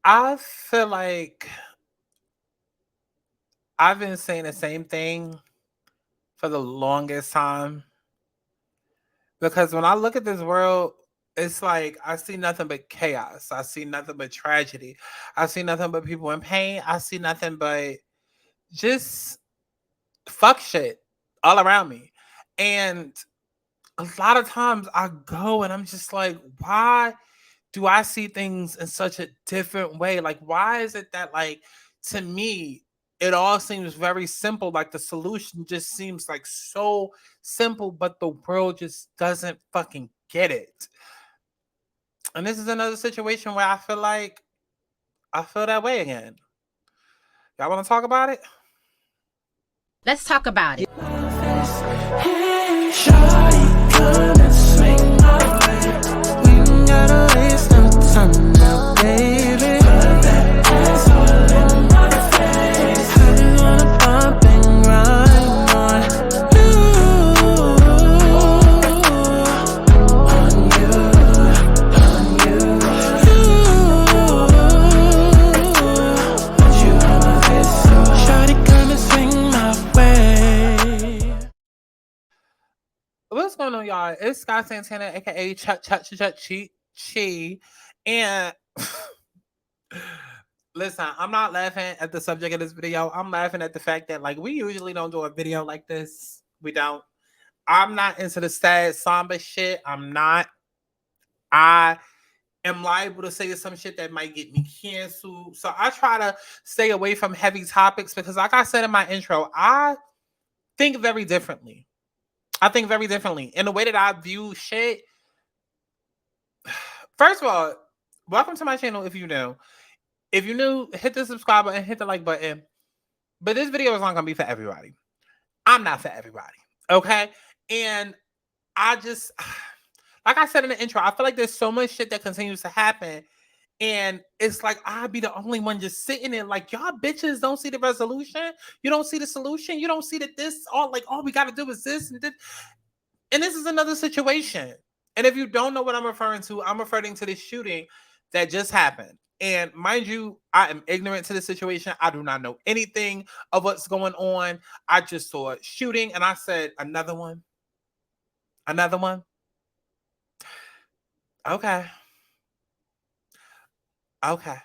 I feel like I've been saying the same thing for the longest time because when I look at this world, it's like I see nothing but chaos. I see nothing but tragedy. I see nothing but people in pain. I see nothing but just fuck shit all around me. And a lot of times I go and I'm just like, why do I see things in such a different way? Like, why is it that, like, to me, it all seems very simple? Like, the solution just seems like so simple, but the world just doesn't fucking get it. And this is another situation where I feel like I feel that way again. Y'all want to talk about it? Let's talk about it. Hey, shawty, come and swing my way. We ain't gotta waste no time now, baby. Put that ass all in my face. I just wanna bump and grind on you, on you, want you on my face, so shawty, come and swing my way. What's going on, y'all? It's Sky Santana, aka Chi. And listen, I'm not laughing at the subject of this video. I'm laughing at the fact that, like, we usually don't do a video like this. We don't. I'm not into the sad, somber shit. I'm not. I am liable to say some shit that might get me canceled. So I try to stay away from heavy topics because, like I said in my intro, I think very differently. I think very differently. In the way that I view shit, first of all, welcome to my channel if you know. If you new, hit the subscribe button, hit the like button. But this video is not gonna be for everybody. I'm not for everybody. Okay. And I just like I said in the intro, I feel like there's so much shit that continues to happen. And it's like I'd be the only one just sitting there, like, y'all bitches don't see the resolution. You don't see the solution. You don't see that this all we gotta do is this and this. And this is another situation. And if you don't know what I'm referring to, I'm referring to this shooting that just happened. And mind you, I am ignorant to the situation. I do not know anything of what's going on. I just saw a shooting and I said, another one. Another one. Okay. Okay.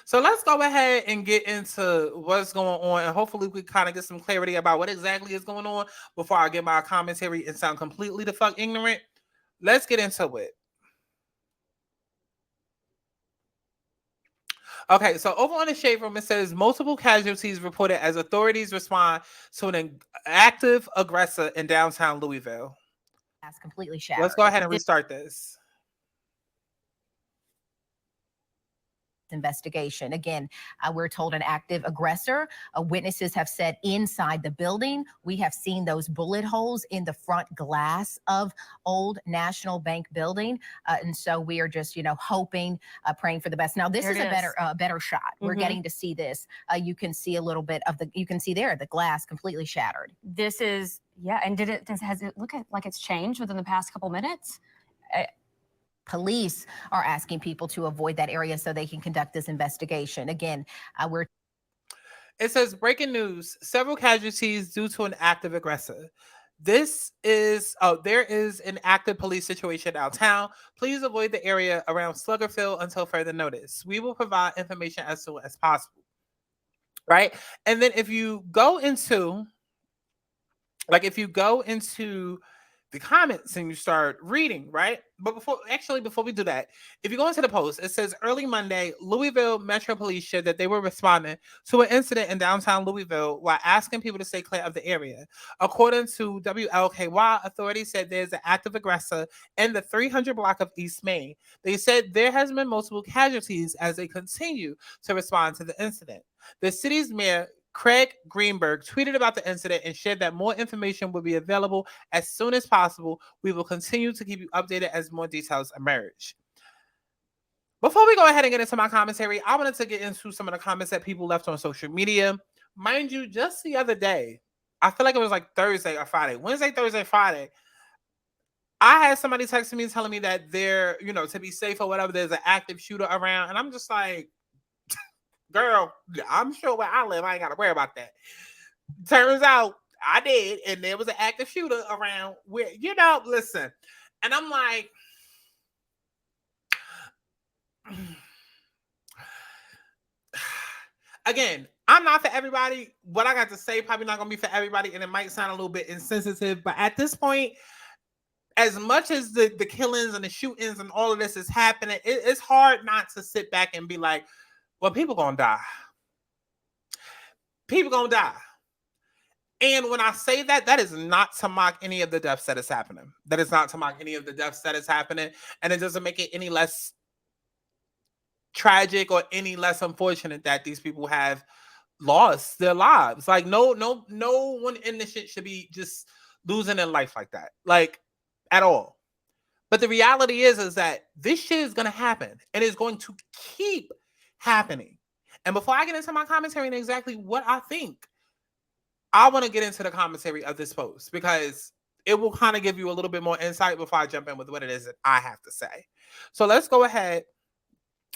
So let's go ahead and get into what's going on. And hopefully we kind of get some clarity about what exactly is going on before I get my commentary and sound completely the fuck ignorant. Let's get into it. Okay, so over on the shade room, it says multiple casualties reported as authorities respond to an active aggressor in downtown Louisville. That's completely shattered. Let's go ahead and restart this. Investigation. Again, we're told an active aggressor. Witnesses have said inside the building. We have seen those bullet holes in the front glass of Old National Bank building. And so we are just, hoping, praying for the best. Now, this is a better shot. We're getting to see this. You can see a little bit of you can see there, the glass completely shattered. This is, yeah. And has it look like it's changed within the past couple minutes? Police are asking people to avoid that area so they can conduct this investigation. Again, It says breaking news: several casualties due to an active aggressor. There is an active police situation downtown. Please avoid the area around Sluggerfield until further notice. We will provide information as soon as possible. Right, and then if you go into the comments and you start reading, right? But before we do that, if you go into the post, it says early Monday, Louisville Metro Police shared that they were responding to an incident in downtown Louisville while asking people to stay clear of the area. According to WLKY, authorities said there's an active aggressor in the 300 block of East Main. They said there has been multiple casualties as they continue to respond to the incident. The city's mayor, Craig Greenberg, tweeted about the incident and shared that more information will be available as soon as possible. We will continue to keep you updated as more details emerge. Before we go ahead and get into my commentary, I wanted to get into some of the comments that people left on social media. Mind you, just the other day, I feel like it was like Thursday or Friday, Wednesday, Thursday, Friday, I had somebody texting me telling me that they're, to be safe or whatever, there's an active shooter around. And I'm just like, girl, I'm sure where I live, I ain't got to worry about that. Turns out I did, and there was an active shooter around where, listen. And I'm like, again, I'm not for everybody. What I got to say probably not gonna be for everybody, and it might sound a little bit insensitive, but at this point, as much as the killings and the shootings and all of this is happening, it's hard not to sit back and be like, well, people gonna die. People gonna die. And when I say that, that is not to mock any of the deaths that is happening. That is not to mock any of the deaths that is happening. And it doesn't make it any less tragic or any less unfortunate that these people have lost their lives. Like, no one in this shit should be just losing their life like that. Like, at all. But the reality is that this shit is going to happen, and it's going to keep happening. And before I get into my commentary and exactly what I think, I want to get into the commentary of this post, because it will kind of give you a little bit more insight before I jump in with what it is that I have to say. So let's go ahead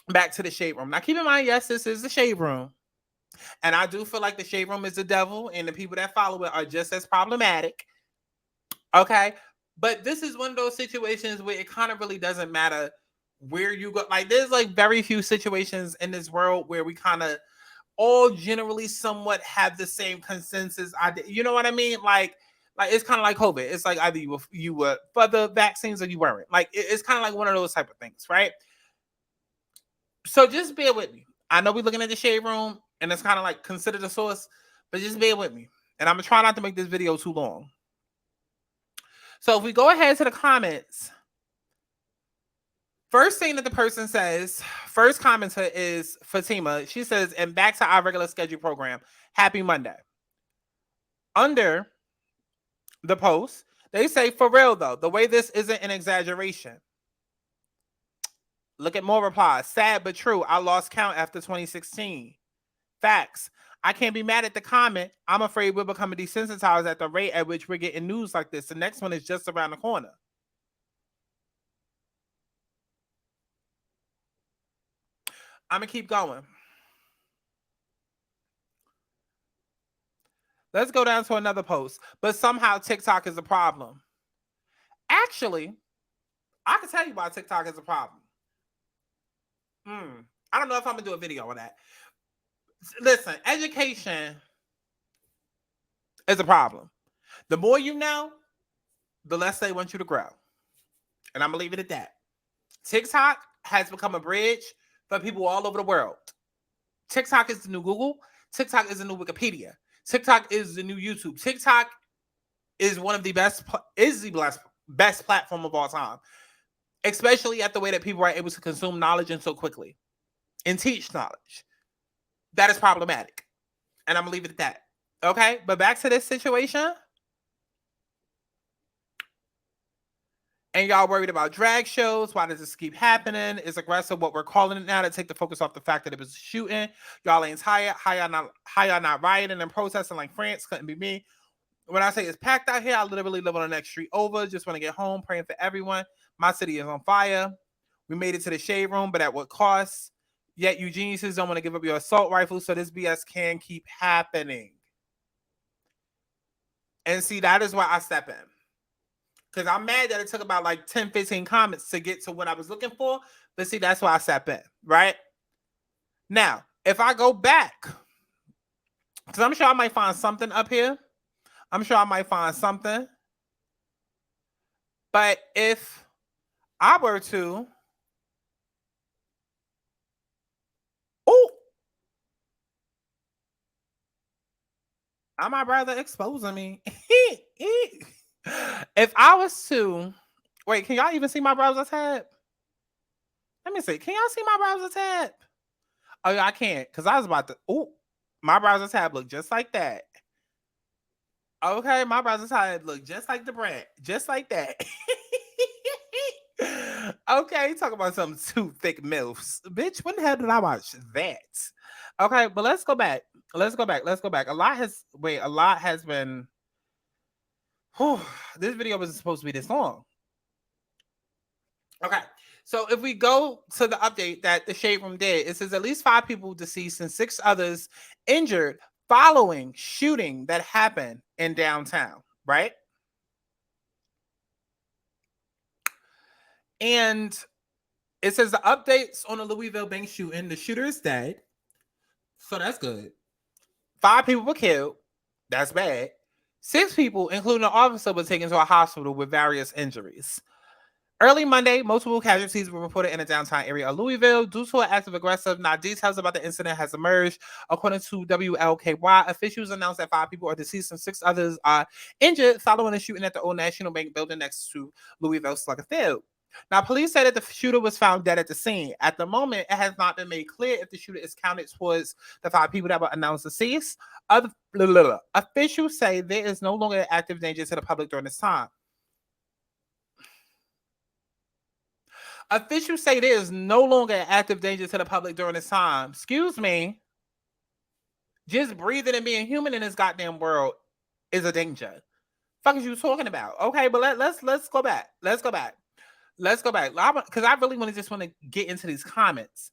back to the shade room. Now, keep in mind, yes, this is the shade room. And I do feel like the shade room is the devil, and the people that follow it are just as problematic. Okay? But this is one of those situations where it kind of really doesn't matter where you go. Like, there's like very few situations in this world where we kind of all generally somewhat have the same consensus idea. You know what I mean? Like it's kind of like COVID. It's like either you were for the vaccines or you weren't. Like, it's kind of like one of those type of things, right? So just bear with me. I know we're looking at the shade room, and it's kind of like consider the source, but just bear with me. And I'm gonna try not to make this video too long. So if we go ahead to the comments, first thing that the person says, first commenter is Fatima. She says, and back to our regular schedule program. Happy Monday. Under the post, they say, for real though, the way this isn't an exaggeration. Look at more replies. Sad but true. I lost count after 2016. Facts. I can't be mad at the comment. I'm afraid we're becoming desensitized at the rate at which we're getting news like this. The next one is just around the corner. I'm going to keep going. Let's go down to another post. But somehow TikTok is a problem. Actually, I can tell you why TikTok is a problem. I don't know if I'm going to do a video on that. Listen, education is a problem. The more you know, the less they want you to grow. And I'm going to leave it at that. TikTok has become a bridge for people all over the world. TikTok is the new Google. TikTok is the new Wikipedia. TikTok is the new YouTube. TikTok is one of the best platform of all time. Especially at the way that people are able to consume knowledge and so quickly. And teach knowledge. That is problematic. And I'm going to leave it at that. Okay? But back to this situation. And y'all worried about drag shows. Why does this keep happening? It's aggressive what we're calling it now to take the focus off the fact that it was a shooting. Y'all ain't tired. How y'all not rioting and protesting like France? Couldn't be me. When I say it's packed out here, I literally live on the next street over. Just want to get home, praying for everyone. My city is on fire. We made it to the shade room, but at what cost? Yet you geniuses don't want to give up your assault rifle, so this BS can keep happening. And see, that is why I step in. Because I'm mad that it took about like 10, 15 comments to get to what I was looking for. But see, that's why I step in, right? Now, if I go back, because I'm sure I might find something up here. I'm sure I might find something. But if I were to... Oh! My brother exposing me. If I was to... Wait, can y'all even see my browser tab? Let me see. Can y'all see my browser tab? Oh, yeah, I can't. Because I was about to... Oh, my browser tab look just like that. Okay, my browser tab look just like the brand. Just like that. Okay, talk about some two thick MILFs. Bitch, when the hell did I watch that? Okay, but let's go back. Let's go back. A lot has been... Whew, this video wasn't supposed to be this long. Okay, So if we go to the update that the Shade Room did, it says at least 5 people deceased and 6 others injured following shooting that happened in downtown, right? And it says the updates on the Louisville bank shooting, the shooter is dead. So that's good. 5 people were killed. That's bad. 6 people, including an officer, were taken to a hospital with various injuries. Early Monday, multiple casualties were reported in the downtown area of Louisville due to an active aggressive. Now, details about the incident has emerged. According to WLKY, officials announced that 5 people are deceased and 6 others are injured following a shooting at the Old National Bank building next to Louisville Slugger Field. Now, police said that the shooter was found dead at the scene. At the moment, it has not been made clear if the shooter is counted towards the 5 people that were announced deceased. Officials say there is no longer an active danger to the public during this time. Officials say there is no longer an active danger to the public during this time. Excuse me. Just breathing and being human in this goddamn world is a danger. Fuck is you talking about? Okay, but let's go back. Let's go back. Because I really want to get into these comments.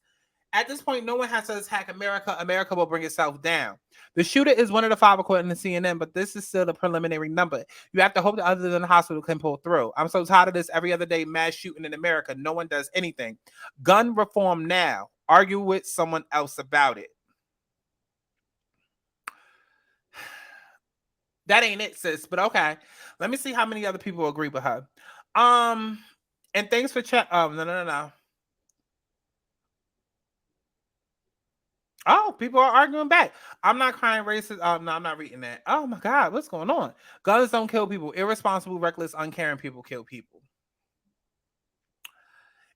At this point, no one has to attack America. America will bring itself down. The shooter is one of the 5 according to CNN, but this is still the preliminary number. You have to hope that others in the hospital can pull through. I'm so tired of this every other day mass shooting in America. No one does anything. Gun reform now. Argue with someone else about it. That ain't it, sis, but okay. Let me see how many other people agree with her. And thanks for chat. No. Oh, people are arguing back. I'm not crying racist. No, I'm not reading that. Oh my God, what's going on? Guns don't kill people. Irresponsible, reckless, uncaring people kill people.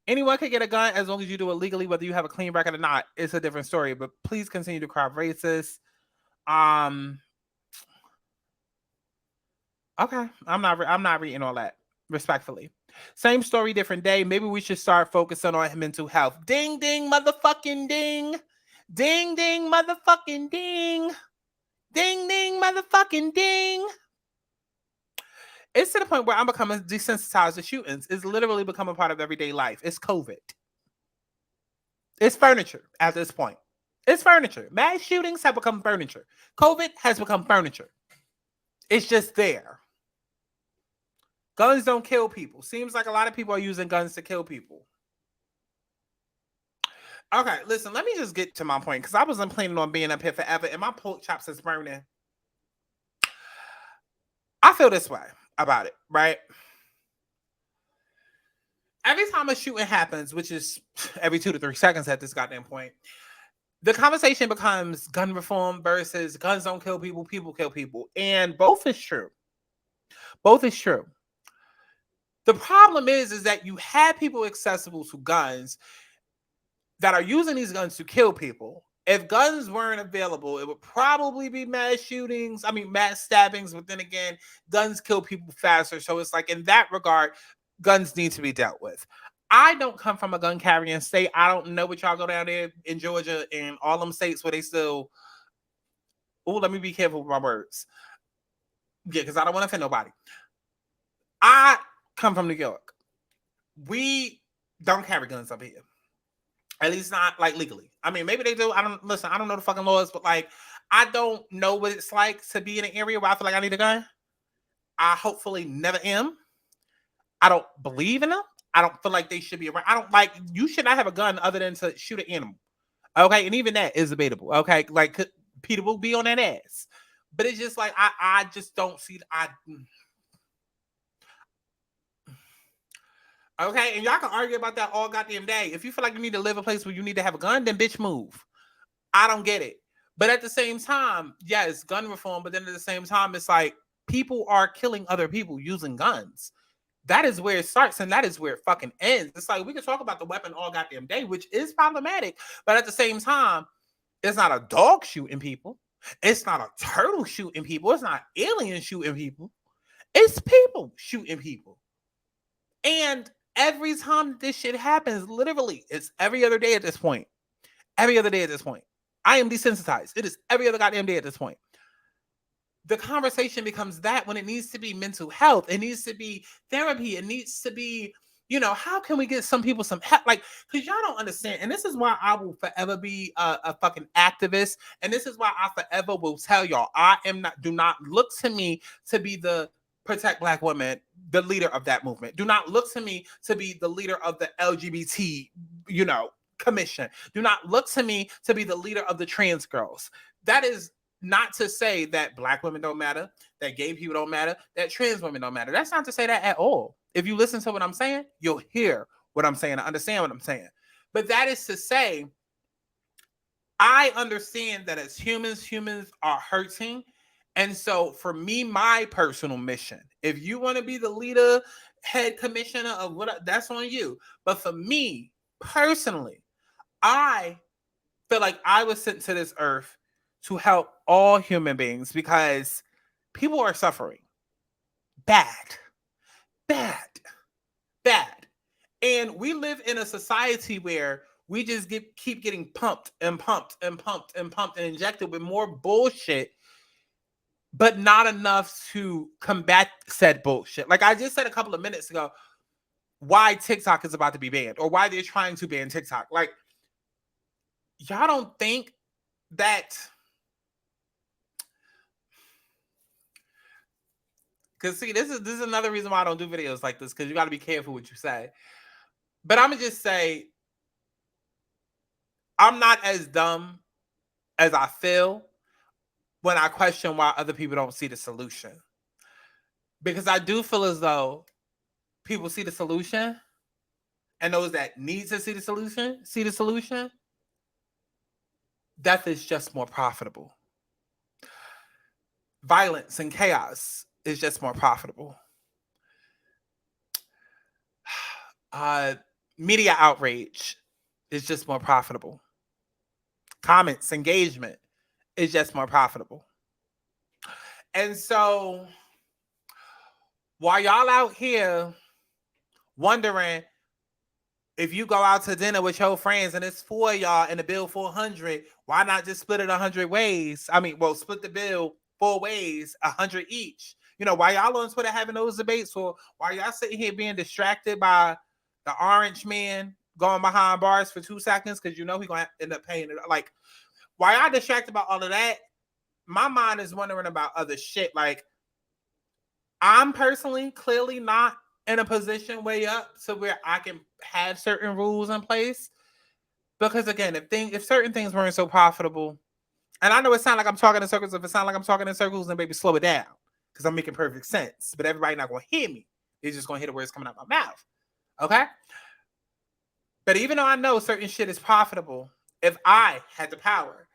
Anyone can get a gun as long as you do it legally, whether you have a clean record or not. It's a different story. But please continue to cry racist. Okay, I'm not reading all that. Respectfully. Same story, different day. Maybe we should start focusing on mental health. Ding, ding, motherfucking ding. Ding, ding, motherfucking ding. Ding, ding, motherfucking ding. It's to the point where I'm becoming desensitized to shootings. It's literally become a part of everyday life. It's COVID. It's furniture at this point. It's furniture. Mass shootings have become furniture. COVID has become furniture. It's just there. Guns don't kill people. Seems like a lot of people are using guns to kill people. Okay, listen, let me just get to my point because I wasn't planning on being up here forever and my pork chops is burning. I feel this way about it, right? Every time a shooting happens, which is every 2 to 3 seconds at this goddamn point, the conversation becomes gun reform versus guns don't kill people, people kill people. And both is true. Both is true. The problem is that you have people accessible to guns that are using these guns to kill people. If guns weren't available, it would probably be mass shootings. I mean, mass stabbings. But then again, guns kill people faster. So it's like in that regard, guns need to be dealt with. I don't come from a gun carrying state. I don't know what y'all go down there in Georgia and all them states where they still. Oh, let me be careful with my words. Yeah, because I don't want to offend nobody. I come from New York. We don't carry guns up here. At least not like legally. I mean, maybe they do. I don't know the fucking laws, but like, I don't know what it's like to be in an area where I feel like I need a gun. I hopefully never am. I don't believe in them. I don't feel like they should be around. I don't like, you should not have a gun other than to shoot an animal. Okay. And even that is debatable. Okay. Like Peter will be on that ass, but it's just like, I just don't see, okay, and y'all can argue about that all goddamn day. If you feel like you need to live a place where you need to have a gun, then bitch move. I don't get it. But at the same time, yes, gun reform, but then at the same time, it's like people are killing other people using guns. That is where it starts and that is where it fucking ends. It's like we can talk about the weapon all goddamn day, which is problematic. But at the same time, it's not a dog shooting people. It's not a turtle shooting people. It's not aliens shooting people. It's people shooting people. And every time this shit happens, literally, it's every other day at this point. Every other day at this point. I am desensitized. It is every other goddamn day at this point. The conversation becomes that when it needs to be mental health. It needs to be therapy. It needs to be how can we get some people some help? Like, because y'all don't understand. And this is why I will forever be a fucking activist. And this is why I forever will tell y'all, do not look to me to be the protect Black women, the leader of that movement. Do not look to me to be the leader of the LGBT, commission. Do not look to me to be the leader of the trans girls. That is not to say that Black women don't matter, that gay people don't matter, that trans women don't matter. That's not to say that at all. If you listen to what I'm saying, you'll hear what I'm saying and understand what I'm saying. But that is to say, I understand that as humans are hurting. And so for me, my personal mission, if you want to be the leader, head commissioner of what, that's on you. But for me personally, I feel like I was sent to this earth to help all human beings because people are suffering bad. And we live in a society where we just keep getting pumped and injected with more bullshit, but not enough to combat said bullshit. Like I just said a couple of minutes ago, why TikTok is about to be banned or why they're trying to ban TikTok. Like, y'all don't think that... Because see, this is another reason why I don't do videos like this, because you got to be careful what you say. But I'm going to just say, I'm not as dumb as I feel when I question why other people don't see the solution. Because I do feel as though people see the solution, and those that need to see the solution, death is just more profitable. Violence and chaos is just more profitable. Media outrage is just more profitable. Comments, engagement is just more profitable. And so while y'all out here wondering if you go out to dinner with your friends and it's 4 of y'all and the bill 400, why not just split it 100 ways? Split the bill 4 ways, 100 each. Why y'all on Twitter having those debates, or why y'all sitting here being distracted by the orange man going behind bars for 2 seconds because he's going to end up paying it. Like, why y'all distracted about all of that? My mind is wondering about other shit. Like, I'm personally clearly not in a position way up to where I can have certain rules in place. Because again, if certain things weren't so profitable, and I know it sounds like I'm talking in circles. If it sounds like I'm talking in circles, then baby, slow it down. Because I'm making perfect sense. But everybody not going to hear me. They're just going to hear the words coming out my mouth. Okay? But even though I know certain shit is profitable, if I had the power,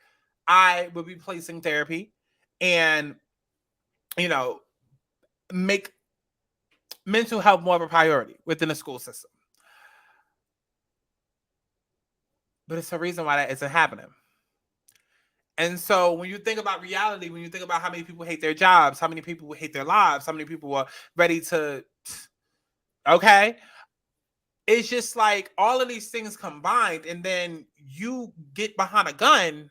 I would be placing therapy and, make mental health more of a priority within the school system. But it's a reason why that isn't happening. And so when you think about reality, when you think about how many people hate their jobs, how many people hate their lives, how many people are ready to, okay? It's just like all of these things combined, and then you get behind a gun,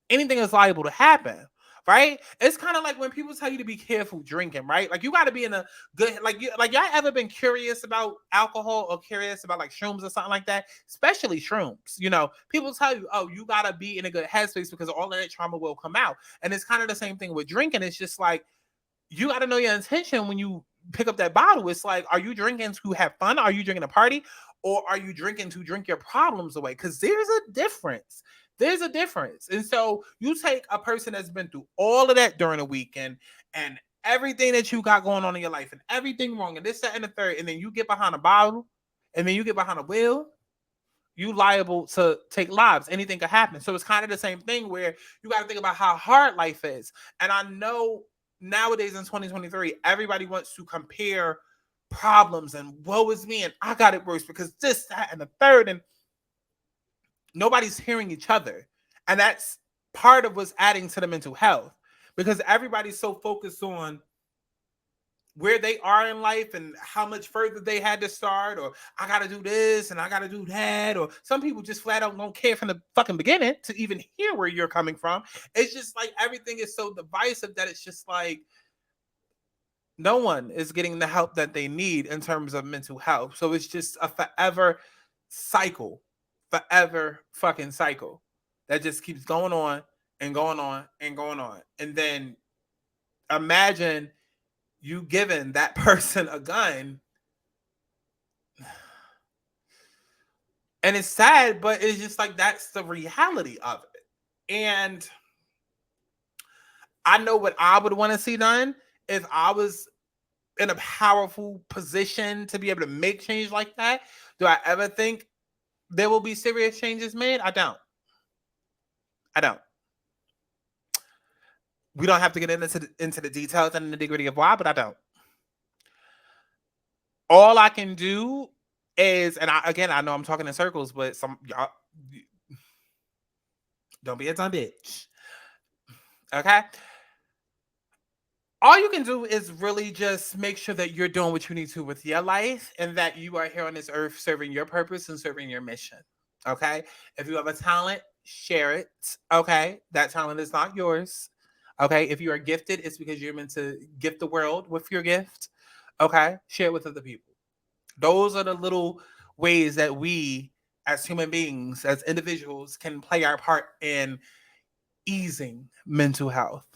anything is liable to happen, right? It's kind of like when people tell you to be careful drinking, right? Like you got to be in a good, y'all ever been curious about alcohol or curious about like shrooms or something like that? Especially shrooms, people tell you, oh, you got to be in a good headspace because all of that trauma will come out. And it's kind of the same thing with drinking. It's just like, you got to know your intention when you pick up that bottle. It's like, are you drinking to have fun? Are you drinking to party? Or are you drinking to drink your problems away? Because there's a difference. There's a difference. And so you take a person that's been through all of that during a weekend and everything that you got going on in your life and everything wrong and this, that, and the third, and then you get behind a bottle and then you get behind a wheel, you liable to take lives. Anything could happen. So it's kind of the same thing where you got to think about how hard life is. And I know nowadays in 2023, everybody wants to compare problems and woe is me and I got it worse because this, that, and the third, and nobody's hearing each other. And that's part of what's adding to the mental health, because everybody's so focused on where they are in life and how much further they had to start, or I got to do this and I got to do that. Or some people just flat out don't care from the fucking beginning to even hear where you're coming from. It's just like everything is so divisive that it's just like, No one is getting the help that they need in terms of mental health. So it's just a forever cycle, forever fucking cycle that just keeps going on and going on and going on. And then imagine you giving that person a gun. And it's sad, but it's just like that's the reality of it. And I know what I would want to see done if I was in a powerful position to be able to make change like that. Do I ever think there will be serious changes made? I don't. We don't have to get into the details and the nitty-gritty of why, but I don't. All I can do is, and I know I'm talking in circles, but some y'all don't be a dumb bitch. Okay? All you can do is really just make sure that you're doing what you need to with your life and that you are here on this earth serving your purpose and serving your mission. Okay? If you have a talent, share it. Okay? That talent is not yours. Okay? If you are gifted, it's because you're meant to gift the world with your gift. Okay? Share it with other people. Those are the little ways that we, as human beings, as individuals, can play our part in easing mental health.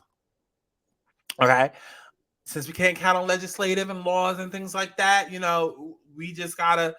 Okay? Since we can't count on legislative and laws and things like that, we just gotta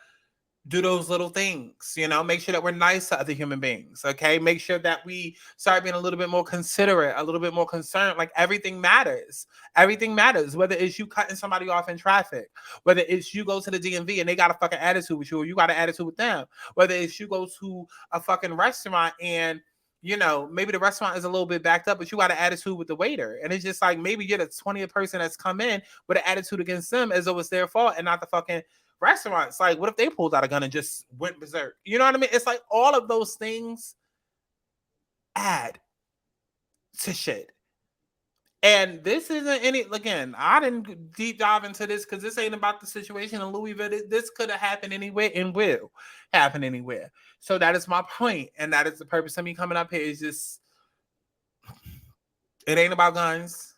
do those little things, make sure that we're nice to other human beings. Okay. Make sure that we start being a little bit more considerate, a little bit more concerned. Like everything matters. Everything matters. Whether it's you cutting somebody off in traffic, whether it's you go to the DMV and they got a fucking attitude with you, or you got an attitude with them, whether it's you go to a fucking restaurant and maybe the restaurant is a little bit backed up, but you got an attitude with the waiter. And it's just like, maybe you're the 20th person that's come in with an attitude against them as though it's their fault and not the fucking restaurants. Like, what if they pulled out a gun and just went berserk? You know what I mean? It's like all of those things add to shit. And this isn't again, I didn't deep dive into this because this ain't about the situation in Louisville. This could have happened anywhere and will happen anywhere. So that is my point. And that is the purpose of me coming up here, is just, it ain't about guns.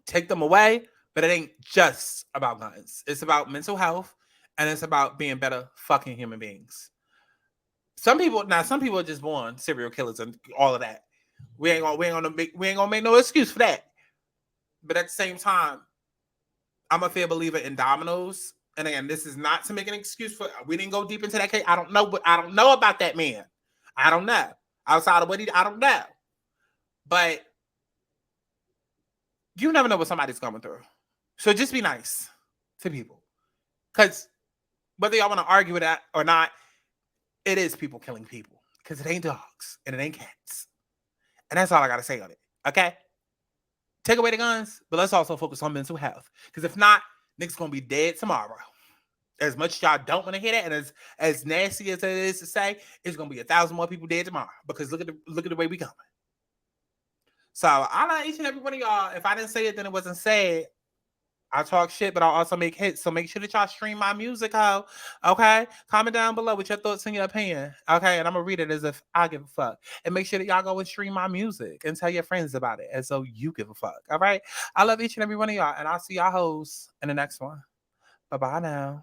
Take them away. But it ain't just about guns. It's about mental health, and it's about being better fucking human beings. Some people are just born serial killers and all of that. We ain't gonna make no excuse for that. But at the same time, I'm a fair believer in dominoes. And again, this is not to make an excuse for. We didn't go deep into that case. I don't know about that man. I don't know. Outside of what I don't know. But you never know what somebody's going through. So just be nice to people. Because whether y'all want to argue with that or not, it is people killing people. Because it ain't dogs and it ain't cats. And that's all I got to say on it. Okay? Take away the guns, but let's also focus on mental health. Because if not, niggas going to be dead tomorrow. As much as y'all don't want to hear that, and as nasty as it is to say, it's going to be 1,000 more people dead tomorrow. Because look at the way we coming. So I like each and every one of y'all. If I didn't say it, then it wasn't said. I talk shit, but I also make hits. So make sure that y'all stream my music, ho. Okay? Comment down below with your thoughts and your opinion. Okay? And I'm going to read it as if I give a fuck. And make sure that y'all go and stream my music and tell your friends about it as though you give a fuck. All right? I love each and every one of y'all. And I'll see y'all hoes in the next one. Bye-bye now.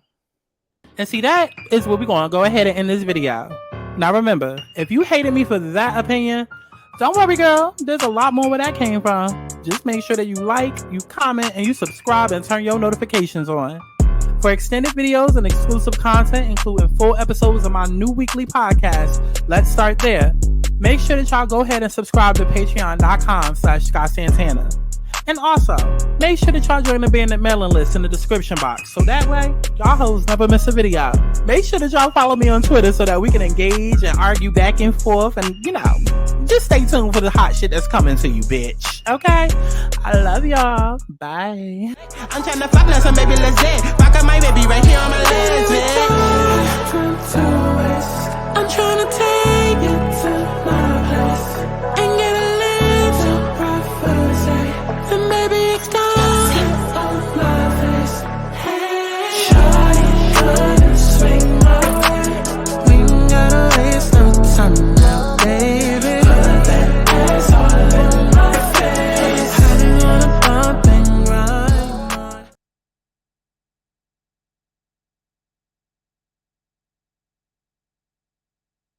And see, that is what we're going to go ahead and end this video. Now remember, if you hated me for that opinion, don't worry, girl. There's a lot more where that came from. Just make sure that you like, you comment, and you subscribe and turn your notifications on. For extended videos and exclusive content, including full episodes of my new weekly podcast, let's start there. Make sure that y'all go ahead and subscribe to patreon.com/SkySantana. And also, make sure that y'all join the bandit mailing list in the description box. So that way, y'all hoes never miss a video. Make sure that y'all follow me on Twitter so that we can engage and argue back and forth. And, just stay tuned for the hot shit that's coming to you, bitch. Okay? I love y'all. Bye. I'm trying to fuck now, so baby, let's dance. Fuck up my baby right here on my legs, man. I'm trying to